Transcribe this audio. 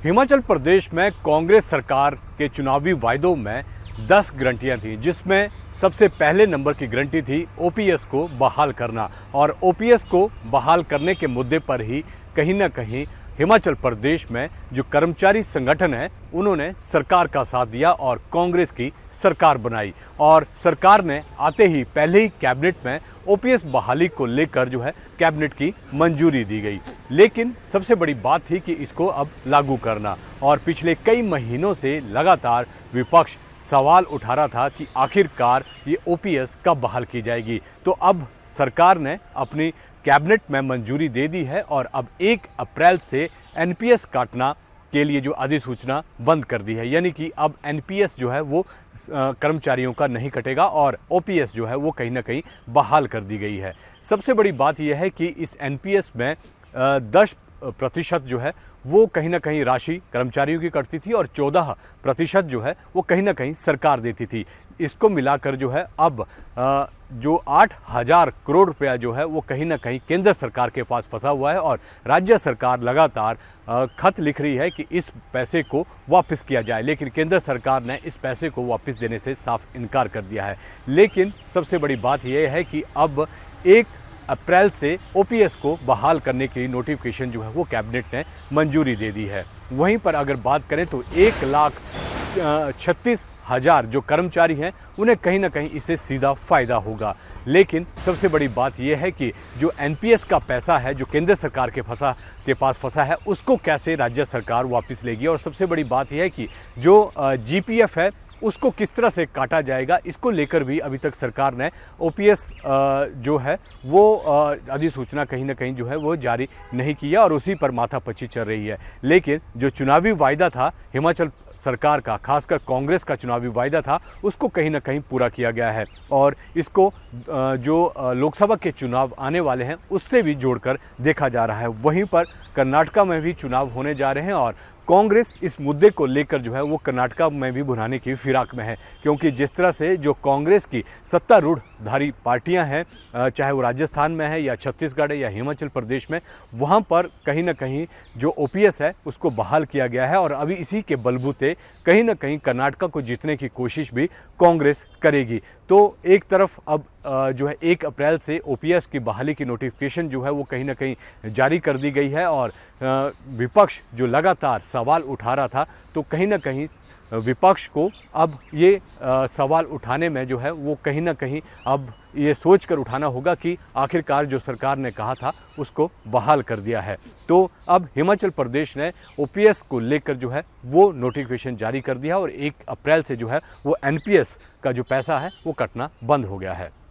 हिमाचल प्रदेश में कांग्रेस सरकार के चुनावी वायदों में 10 गारंटियां थीं, जिसमें सबसे पहले नंबर की गारंटी थी ओपीएस को बहाल करना। और ओपीएस को बहाल करने के मुद्दे पर ही कहीं ना कहीं हिमाचल प्रदेश में जो कर्मचारी संगठन है उन्होंने सरकार का साथ दिया और कांग्रेस की सरकार बनाई। और सरकार ने आते ही पहले ही कैबिनेट में ओपीएस बहाली को लेकर जो है कैबिनेट की मंजूरी दी गई। लेकिन सबसे बड़ी बात थी कि इसको अब लागू करना। और पिछले कई महीनों से लगातार विपक्ष सवाल उठा रहा था कि आखिरकार ये ओपीएस कब बहाल की जाएगी। तो अब सरकार ने अपनी कैबिनेट में मंजूरी दे दी है और अब 1 अप्रैल से एनपीएस काटना के लिए जो अधिसूचना बंद कर दी है। यानी कि अब एनपीएस जो है वो कर्मचारियों का नहीं कटेगा और ओपीएस जो है वो कहीं ना कहीं बहाल कर दी गई है। सबसे बड़ी बात यह है कि इस एनपीएस में 10% जो है वो कहीं ना कहीं राशि कर्मचारियों की कटती थी और 14% जो है वो कहीं ना कहीं सरकार देती थी। इसको मिलाकर जो है अब जो 8,000 करोड़ रुपया जो है वो कहीं ना कहीं केंद्र सरकार के पास फंसा हुआ है और राज्य सरकार लगातार खत लिख रही है कि इस पैसे को वापस किया जाए। लेकिन केंद्र सरकार ने इस पैसे को वापस देने से साफ इनकार कर दिया है। लेकिन सबसे बड़ी बात यह है कि अब 1 अप्रैल से ओपीएस को बहाल करने की नोटिफिकेशन जो है वो कैबिनेट ने मंजूरी दे दी है। वहीं पर अगर बात करें तो 1,36,000 जो कर्मचारी हैं उन्हें कहीं ना कहीं इससे सीधा फ़ायदा होगा। लेकिन सबसे बड़ी बात यह है कि जो एनपीएस का पैसा है जो केंद्र सरकार के पास फंसा है उसको कैसे राज्य सरकार वापस लेगी। और सबसे बड़ी बात यह है कि जो जीपीएफ है उसको किस तरह से काटा जाएगा, इसको लेकर भी अभी तक सरकार ने ओपीएस जो है वो अधिसूचना कहीं ना कहीं जो है वो जारी नहीं किया और उसी पर माथापच्ची चल रही है। लेकिन जो चुनावी वायदा था हिमाचल सरकार का, खासकर कांग्रेस का चुनावी वायदा था, उसको कहीं ना कहीं पूरा किया गया है और इसको जो लोकसभा के चुनाव आने वाले हैं उससे भी जोड़कर देखा जा रहा है। वहीं पर कर्नाटका में भी चुनाव होने जा रहे हैं और कांग्रेस इस मुद्दे को लेकर जो है वो कर्नाटका में भी भुनाने की फिराक में है, क्योंकि जिस तरह से जो कांग्रेस की सत्तारूढ़धारी पार्टियां हैं, चाहे वो राजस्थान में है या छत्तीसगढ़ है या हिमाचल प्रदेश में, वहां पर कहीं ना कहीं जो ओपीएस है उसको बहाल किया गया है और अभी इसी के बलबूते कहीं ना कहीं कर्नाटका को जीतने की कोशिश भी कांग्रेस करेगी। तो एक तरफ अब जो है 1 अप्रैल से ओपीएस की बहाली की नोटिफिकेशन जो है वो कहीं ना कहीं जारी कर दी गई है और विपक्ष जो लगातार सवाल उठा रहा था, तो कहीं ना कहीं विपक्ष को अब ये सवाल उठाने में जो है वो कहीं ना कहीं अब ये सोच कर उठाना होगा कि आखिरकार जो सरकार ने कहा था उसको बहाल कर दिया है। तो अब हिमाचल प्रदेश ने ओपीएस को लेकर जो है वो नोटिफिकेशन जारी कर दिया और 1 अप्रैल से जो है वो एनपीएस का जो पैसा है वो कटना बंद हो गया है।